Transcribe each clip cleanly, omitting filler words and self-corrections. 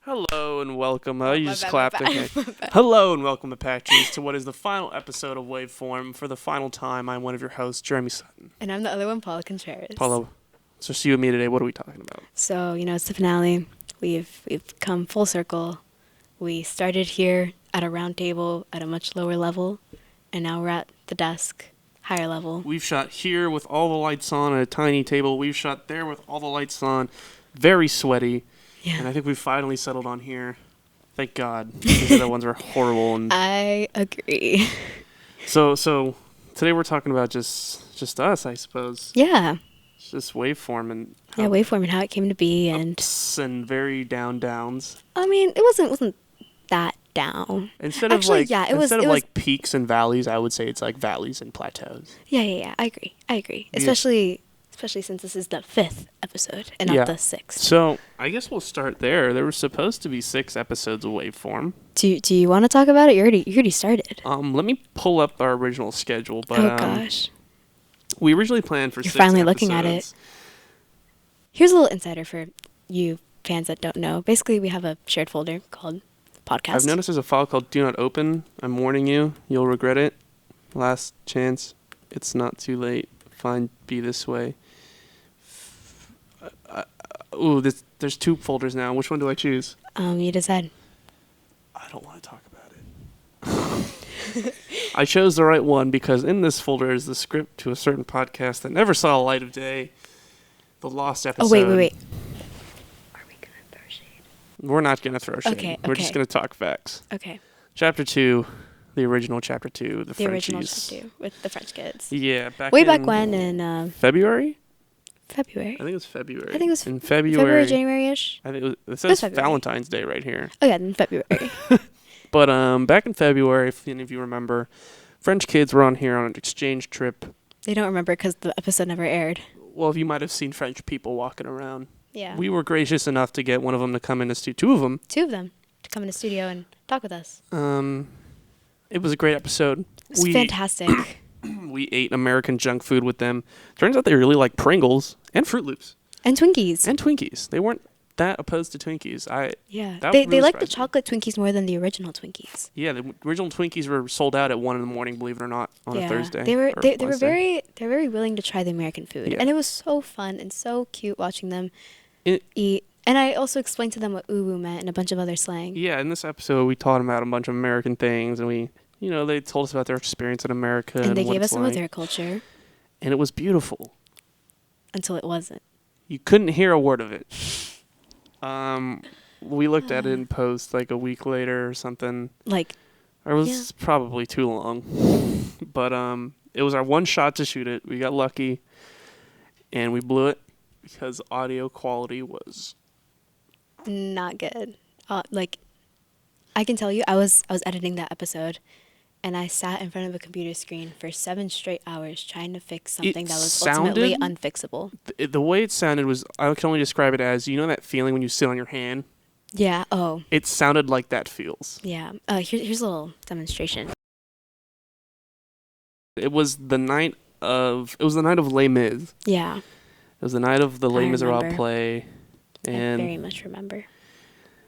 Hello and welcome. Oh, You my just bad, clapped. my bad, Okay. my bad. Hello and welcome, Apaches, to what is the final episode of Waveform. For the final time, I'm one of your hosts, Jeremy Sutton. And I'm the other one, Paula Contreras. Paula, it's just you and me today. What are we talking about? So, it's the finale. We've come full circle. We started here at a round table at a much lower level, and now we're at the desk, higher level. We've shot here with all the lights on at a tiny table. We've shot there with all the lights on, very sweaty. Yeah. And I think we've finally settled on here. Thank God. These other ones were horrible. And I agree. so today we're talking about just us, I suppose. Yeah. It's just Waveform and Yeah, Waveform and how it came to be, and ups and very downs. I mean, it wasn't that down. Instead Actually, of yeah, it was like peaks and valleys, I would say it's like valleys and plateaus. Yeah. I agree. Yeah. Especially since this is the 5th episode and not the 6th. So I guess we'll start there. There were supposed to be 6 episodes of Waveform. Do you want to talk about it? You already started. Let me pull up our original schedule. But Oh gosh. we originally planned for You're 6 finally episodes. looking at it. Here's a little insider for you fans that don't know. Basically, we have a shared folder called Podcast. I've noticed there's a file called Do Not Open. I'm warning you. You'll regret it. Last chance. It's not too late. Fine, be this way. There's 2 folders now. Which one do I choose? You decide. I don't want to talk about it. I chose the right one because in this folder is the script to a certain podcast that never saw the light of day. The lost episode. Oh, wait. Are we going to throw shade? We're not going to throw shade. Okay, We're just going to talk facts. Okay. Chapter 2, the original Chapter 2, the original Frenchies. Chapter 2 with the French kids. Yeah, Way back when in February? February. I think it was February. I think it was in February, January-ish. I think it says February. Valentine's Day right here. Oh, yeah, in February. But back in February, if any of you remember, French kids were on here on an exchange trip. They don't remember because the episode never aired. Well, you might have seen French people walking around. Yeah. We were gracious enough to get one of them to come in to studio. 2 of them. 2 of them to come in the studio and talk with us. It was a great episode. It was fantastic. We ate American junk food with them. Turns out they really like Pringles and Fruit Loops. And Twinkies. And Twinkies. They weren't that opposed to Twinkies. Yeah. That They really like the surprised me. chocolate Twinkies more than the original Twinkies. Yeah, the original Twinkies were sold out at 1 a.m, believe it or not, on a Thursday. They were or they were Wednesday. very willing to try the American food. Yeah. And it was so fun and so cute watching them It- eat. And I also explained to them what uwu meant and a bunch of other slang. Yeah, in this episode, we taught them about a bunch of American things, and they told us about their experience in America. And they what gave it's us some of like. their culture And it was beautiful. until it wasn't. You couldn't hear a word of it. We looked at it in post like a week later or something. Like, It was probably too long. But it was our one shot to shoot it. We got lucky. And we blew it because audio quality was... not good. I can tell you, I was editing that episode, and I sat in front of a computer screen for 7 straight hours trying to fix something that was ultimately unfixable. The way it sounded was... I can only describe it as, that feeling when you sit on your hand? Yeah. Oh. It sounded like that feels. Yeah. Here's a little demonstration. It was the night of Les Mis. Yeah. It was the night of the Les I Miserables remember. play. And I very much remember.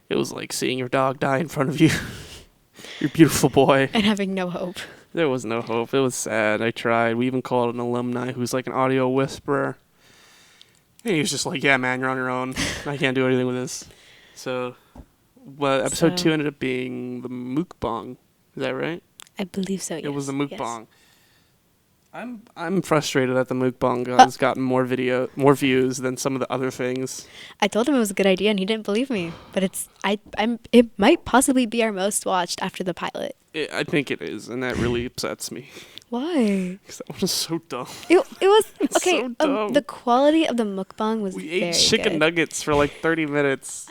it was like seeing your dog die in front of you. Your beautiful boy. And having no hope. There was no hope. It was sad. I tried. We even called an alumni who's like an audio whisperer. And he was just like, yeah, man, you're on your own. I can't do anything with this. So, episode 2 ended up being the mukbang. Is that right? I believe so, yes. It was the Yes. mukbang. I'm frustrated that the mukbang has gotten more views than some of the other things. I told him it was a good idea, and he didn't believe me. But it might possibly be our most watched after the pilot. I think it is, and that really upsets me. Why? Because that one is so dumb. It was It's okay. so dumb. The quality of the mukbang was We very ate chicken good. nuggets for like 30 minutes.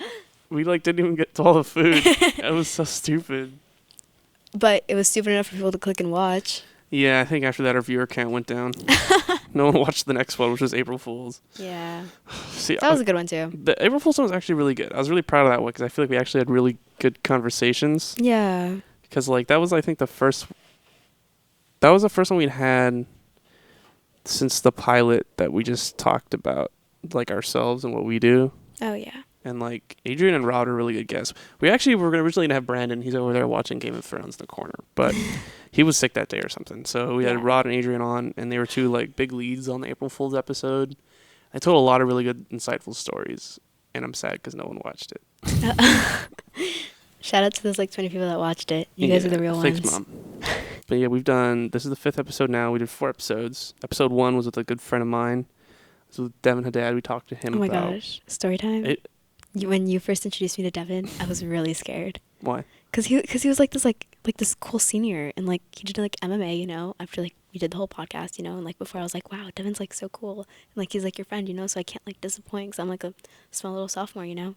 We didn't even get to all the food. It was so stupid. But it was stupid enough for people to click and watch. Yeah, I think after that our viewer count went down. No one watched the next one, which was April Fool's. Yeah. See, That was a good one too. the April Fool's one was actually really good. I was really proud of that one because I feel like we actually had really good conversations. Yeah. Because that was, I think, the first one we'd had since the pilot that we just talked about, like ourselves and what we do. Oh yeah. And like Adrian and Rod are really good guests. We actually were originally gonna have Brandon. He's over there watching Game of Thrones in the corner, but he was sick that day or something. So we had Rod and Adrian on, and they were two like big leads on the April Fool's episode. I told a lot of really good, insightful stories, and I'm sad because no one watched it. Shout out to those like 20 people that watched it. You guys are the real ones. Thanks, Mom. But yeah, this is the 5th episode now. We did 4 episodes. Episode 1 was with a good friend of mine. This was Devin Haddad. We talked to him about... Oh my gosh. Story time? When you first introduced me to Devin, I was really scared. Why? Because he was like this cool senior, and like he did like MMA, you know, after like we did the whole podcast, you know, and like before I was like, wow, Devin's like so cool, and like he's like your friend, you know, so I can't like disappoint because I'm like a small little sophomore, you know.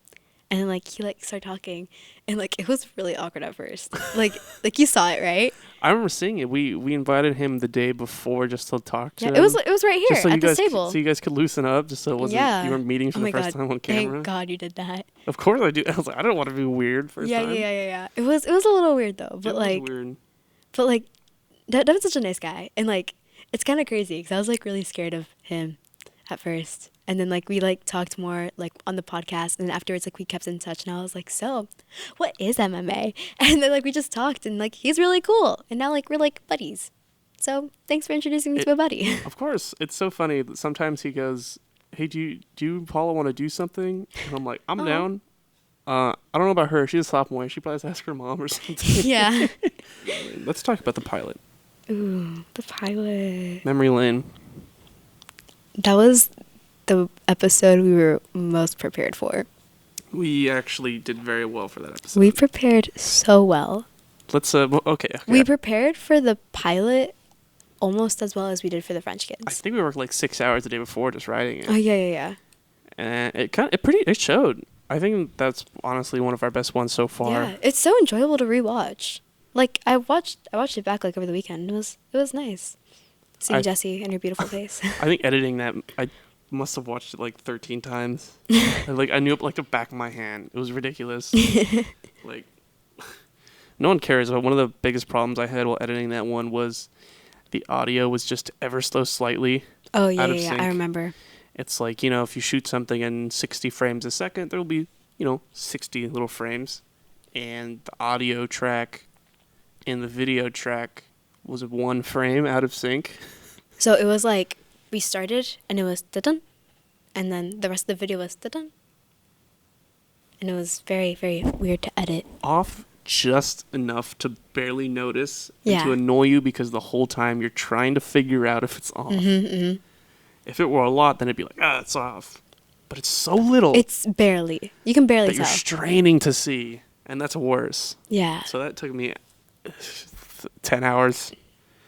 And then like he like started talking, and like it was really awkward at first. like you saw it, right? I remember seeing it. We invited him the day before just to talk to him. It was right here so at this table. So you guys could loosen up, just so it wasn't you weren't meeting for the first time on camera. Thank God you did that. Of course I do. I was like, I don't want to be weird first time. Yeah. It was a little weird though, but it was weird. But like, Devin's such a nice guy, and like it's kind of crazy because I was like really scared of him at first. And then, like, we, like, talked more, like, on the podcast. And then afterwards, like, we kept in touch. And I was like, so, what is MMA? And then, like, we just talked. And, like, he's really cool. And now, like, we're, like, buddies. So, thanks for introducing me to a buddy. Of course. It's so funny that sometimes he goes, hey, do you Paula, want to do something? And I'm like, I'm down. I don't know about her. She's a sophomore. She probably has to ask her mom or something. Yeah. Let's talk about the pilot. Ooh, the pilot. Memory lane. That was the episode we were most prepared for. We actually did very well for that episode. We prepared so well. Let's okay. We prepared for the pilot almost as well as we did for the French kids. I think we worked like 6 hours the day before just writing it. Oh yeah. And it showed. I think that's honestly one of our best ones so far. Yeah, it's so enjoyable to rewatch. Like I watched it back like over the weekend. It was nice seeing Jessie and her beautiful face. I think editing that, I must have watched it like 13 times. Like I knew it like the back of my hand. It was ridiculous. Like no one cares, but one of the biggest problems I had while editing that one was the audio was just ever so slightly out of sync. I remember. It's like, you know, if you shoot something in 60 frames a second, there'll be, 60 little frames. And the audio track and the video track was 1 frame out of sync. So it was like we started and it was da-dun, and then the rest of the video was da-dun. And it was very, very weird to edit. Off just enough to barely notice and to annoy you because the whole time you're trying to figure out if it's off. Mm-hmm. If it were a lot, then it'd be like, it's off. But it's so little. It's barely. You can barely tell. You're straining to see, and that's worse. Yeah. So that took me 10 hours.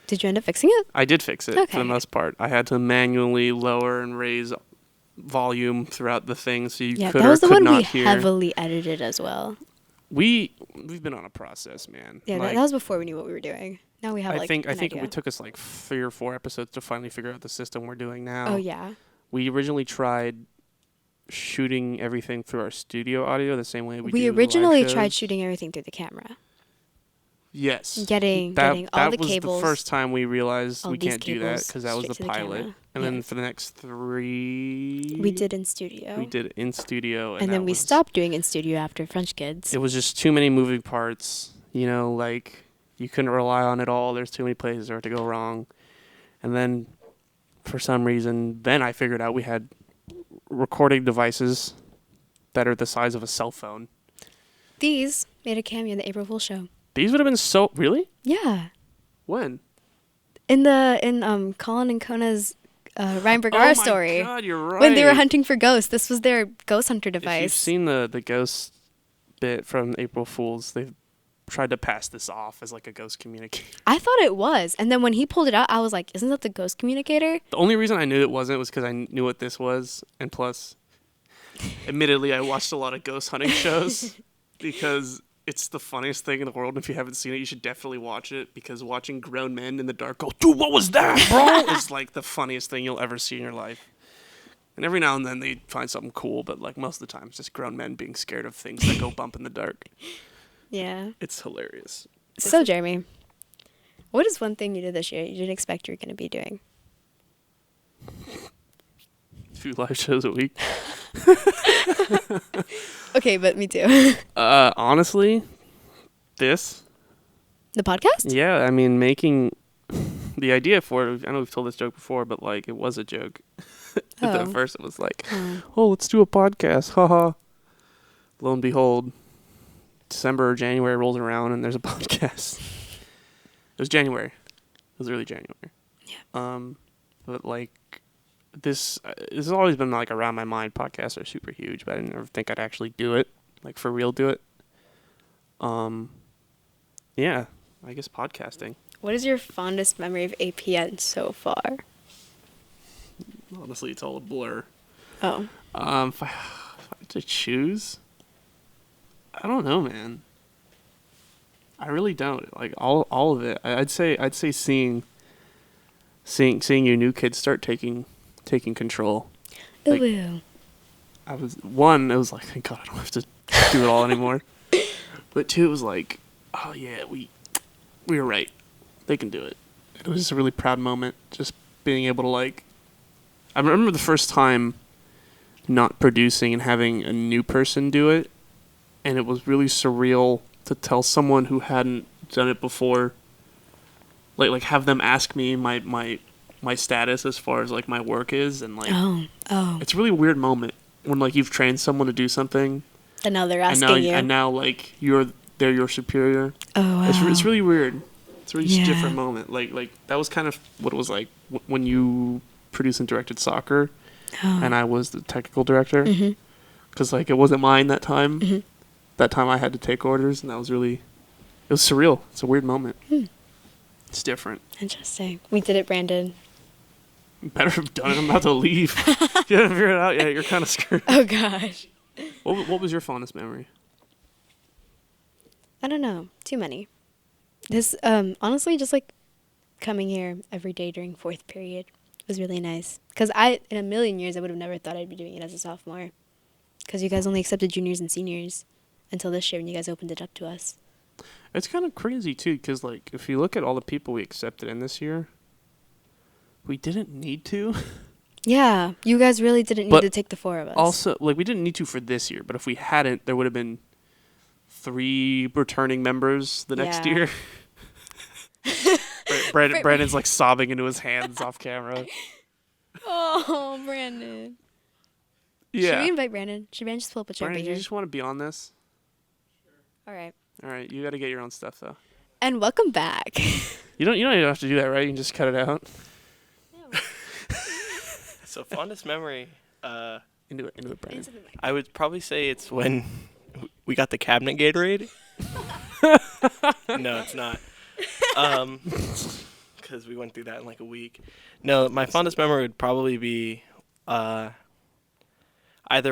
Did you end up fixing it? I did fix it for the most part. I had to manually lower and raise volume throughout the thing so you could or could not hear. That was the one we heavily edited as well. We've been on a process, man. Yeah, that was before we knew what we were doing. Now we have I think idea. it took us like 3 or 4 episodes to finally figure out the system we're doing now. Oh yeah. We originally tried shooting everything through our studio audio the same way we do We originally live shows. tried shooting everything through the camera. Yes. Getting all the cables. That was the first time we realized we can't do that because that was the straight to pilot. And then for the next 3... We did in studio. We did in studio. And then we stopped doing in studio after French Kids. It was just too many moving parts. Like you couldn't rely on it all. There's too many places where it to go wrong. And then for some reason, then I figured out we had recording devices that are the size of a cell phone. These made a cameo in the April Fool's show. These would have been so... Really? Yeah. When? In Colin and Kona's Ryan Bergara story. Oh my God, you're right. When they were hunting for ghosts. This was their ghost hunter device. If you've seen the ghost bit from April Fool's, they've tried to pass this off as like a ghost communicator. I thought it was. And then when he pulled it out, I was like, isn't that the ghost communicator? The only reason I knew it wasn't was because I knew what this was. And plus, admittedly, I watched a lot of ghost hunting shows because... It's the funniest thing in the world. If you haven't seen it, you should definitely watch it because watching grown men in the dark go, dude, what was that, bro? is like the funniest thing you'll ever see in your life. And every now and then they find something cool, but like most of the time it's just grown men being scared of things that go bump in the dark. Yeah. It's hilarious. So, Jeremy, what is one thing you did this year you didn't expect you were going to be doing? 2 live shows a week. Okay, but me too. Honestly, this. The podcast? Yeah, I mean, making the idea for it. I know we've told this joke before, but like, it was a joke. At first, it was like, "Oh, let's do a podcast." Haha. Lo and behold, December or January rolls around, and there's a podcast. It was January. It was early January. Yeah. But like, this has always been like around my mind. Podcasts are super huge, but I didn't ever think I'd actually do it, like for real, do it. Yeah, I guess podcasting. What is your fondest memory of APN so far? Honestly, it's all a blur. Oh. If I had to choose, I don't know, man. I really don't. Like all of it. I'd say seeing you new kids start taking control. Like, Ooh. it was like, thank God I don't have to do it all anymore. But two, it was like, oh yeah, we were right. They can do it. It was just a really proud moment, just being able to like. I remember the first time not producing and having a new person do it, and it was really surreal to tell someone who hadn't done it before, like have them ask me my status as far as like my work is, and like it's a really weird moment when like you've trained someone to do something, and now they're asking you, and now like they're your superior. Oh wow. It's really weird. It's a really different moment. Like that was kind of what it was like when you produced and directed soccer, and I was the technical director, because like it wasn't mine that time. Mm-hmm. That time I had to take orders, and it was surreal. It's a weird moment. It's different. Interesting. We did it, Brandon. You better have done it. I'm about to leave. If you haven't figured it out yet, you're kind of screwed. Oh gosh. What was your fondest memory? I don't know. Too many. This honestly, just like coming here every day during fourth period was really nice. Because in a million years, I would have never thought I'd be doing it as a sophomore. Because you guys only accepted juniors and seniors until this year when you guys opened it up to us. It's kind of crazy, too, because, like, if you look at all the people we accepted in this year, we didn't need to. Yeah, you guys really didn't need to take the four of us. Also, like, we didn't need to for this year, but if we hadn't, there would have been 3 returning members the next year. Brandon's, like, sobbing into his hands off camera. Oh, Brandon. Yeah. Should we invite Brandon? Should Brandon just pull up a chair? Brandon, you just want to be on this? All right. All right, you got to get your own stuff, though. And welcome back. You don't have to do that, right? You can just cut it out. So fondest memory. Into it, Brandon. I would probably say it's when we got the cabinet Gatorade. No, it's not. Because we went through that in like a week. No, my fondest memory would probably be either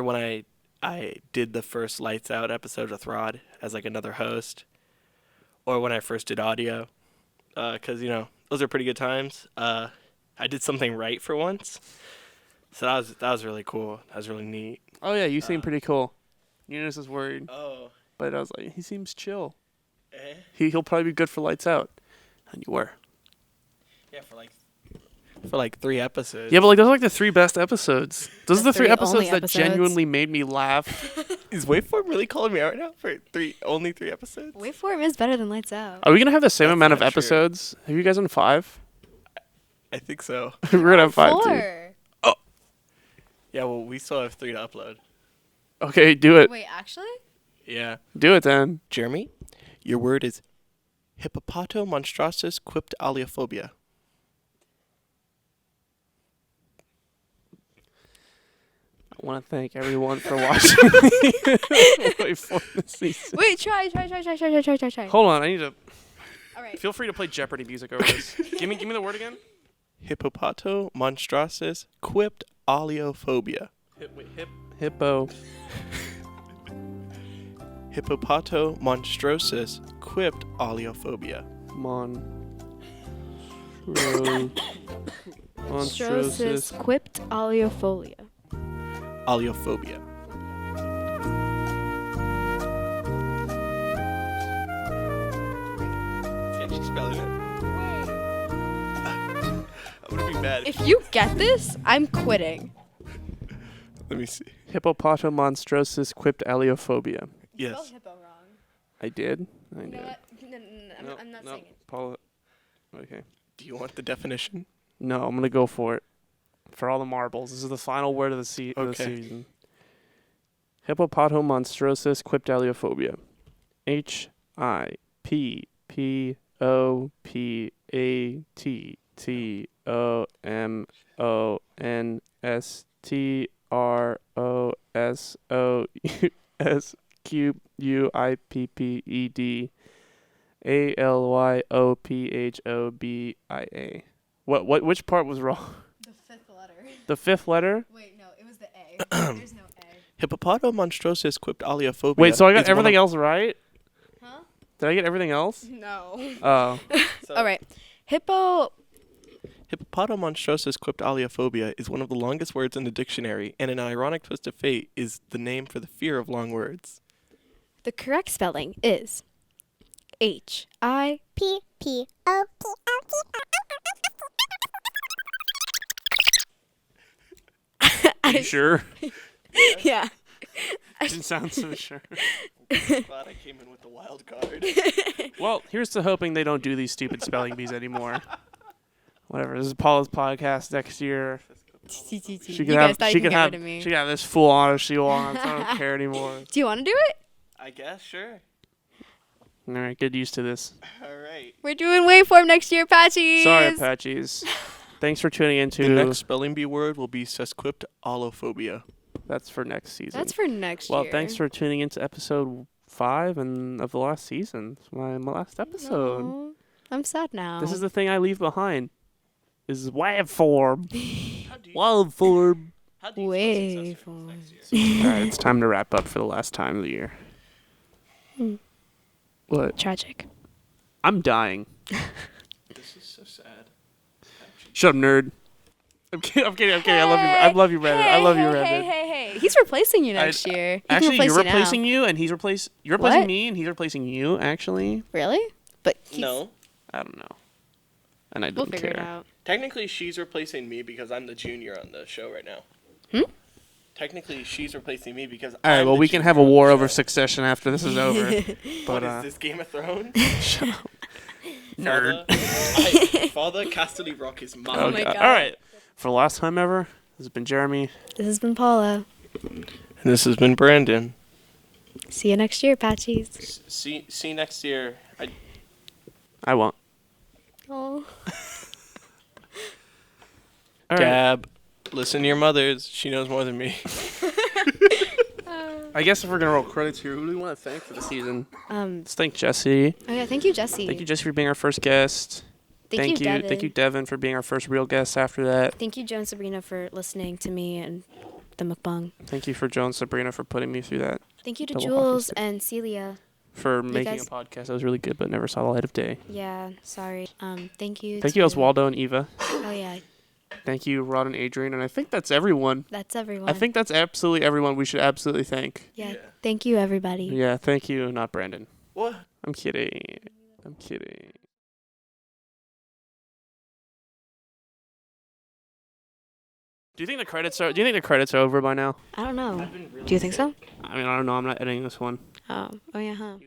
when I did the first Lights Out episode with Rod as like another host, or when I first did audio, because those are pretty good times. I did something right for once, so that was really cool. That was really neat. Oh yeah, you seem pretty cool. Eunice is worried. Oh, But I was like, he seems chill. eh? He'll probably be good for Lights Out, and you were. Yeah, for like 3 episodes. Yeah, but like those are like the 3 best episodes. Those are the 3 3 episodes only that episodes. genuinely made me laugh. Is Waveform really calling me out right now for only 3 episodes? Waveform is better than Lights Out. Are we gonna have the same That's amount of not true. episodes? Have you guys done 5? I think so. We're gonna have 5 too. 4. Yeah, well, we still have 3 to upload. Okay, do it. Wait, actually? Yeah. Do it then. Jeremy, your word is hippopotomonstratus quipt aliophobia. I want to thank everyone for watching the Waveform this season. Wait, try. Hold on, I need to. All right. Feel free to play Jeopardy music over this. give me the word again. Hippopotomonstratus quipt aliophobia. Hippo. Hippopotomonstrosis quipt aliophobia. Monstrosis quipped aliofolia. Aliophobia. Yeah, she's spelling it. I'm gonna be mad. If you get this, I'm quitting. Let me see. Hippopotomonstrosis cryptalliophobia. Yes. spelled hippo wrong. I did? I You know did. what? No, I'm not saying it. Paula. Okay. Do you want the definition? No, I'm going to go for it. For all the marbles. This is the final word of the Okay. season. Hippopotomonstrosis cryptalliophobia. Hippopotomonstrosis. Which part was wrong? The fifth letter. The fifth letter? Wait, no, it was the A. There's no A. Hippopotomonstrosis cryptalliophobia. Wait, so I got is everything else right? Huh? Did I get everything else? No. Oh. All right. Hippopotomonstrosis cryptalliophobia is one of the longest words in the dictionary, and an ironic twist of fate is the name for the fear of long words. The correct spelling is Hippo. Are you sure? Yeah. Didn't sound so sure. Glad I came in with the wild card. Well, here's to hoping they don't do these stupid spelling bees anymore. Whatever. This is Paula's podcast next year. She You could guys have thought she you could could get have rid of me. she could have this full honesty on. I don't care anymore. Do you want to do it? I guess, sure. All right, get used to this. All right. We're doing Waveform next year, Apaches. Sorry, Apaches. Thanks for tuning in The to. next spelling bee word will be sesquiptallophobia. That's for next season. That's for next Well, year. thanks for tuning into episode 5 of the last season. It's my last episode. No, I'm sad now. This is the thing I leave behind. Is Waveform. How do you, Waveform. how do you spell successful Waveform. next year? All right, it's time to wrap up for the last time of the year. What? Tragic. I'm dying. This is so sad. Shut up, nerd. I'm kidding. I love you, Brandon. I love you, Brandon. Hey. He's replacing you next year. He can Actually, replace you're you now. replacing you, and you're replacing What? me, and he's replacing you. Actually, Really? But he's, No. I don't know, and I we'll don't figure care. it out. Technically, she's replacing me because I'm the junior on the show right now. Technically, she's replacing me because All right, I'm well, the we can junior have a on the war show. over Succession after this is over. But What is this, Game of Thrones? shut up. Nerd. Father Casterly Rock is mine. Oh my God. All right, for the last time ever, this has been Jeremy. This has been Paula. And this has been Brandon. See you next year, Apaches. See you next year. I won't. Oh. All right. Gab, listen to your mothers. She knows more than me. I guess if we're gonna roll credits here, who do we want to thank for the season? Oh Let's thank Jesse. yeah, thank you, Jesse. Thank you, Jesse, for being our first guest. Thank you, Devin. Thank you, Devin, for being our first real guest after that. Thank you, Joe and Sabrina, for listening to me and the mukbang. Thank you for Joe and Sabrina for putting me through that. Thank you to Double Jules hockey stick. and Celia. For making guys- a podcast that was really good but never saw the light of day. Yeah, sorry. Thank you. Thank you, to- Oswaldo and Eva. Oh yeah, Thank you, Rod and Adrian. And I think that's everyone. that's everyone. I think that's absolutely everyone we should absolutely thank. Yeah. Yeah. Thank you, everybody. Yeah, thank you, not Brandon. What? I'm kidding. I'm kidding. Do you think the credits are over by now? I don't know. Do you think so? I mean, I don't know. I'm not editing this one. Oh yeah, huh?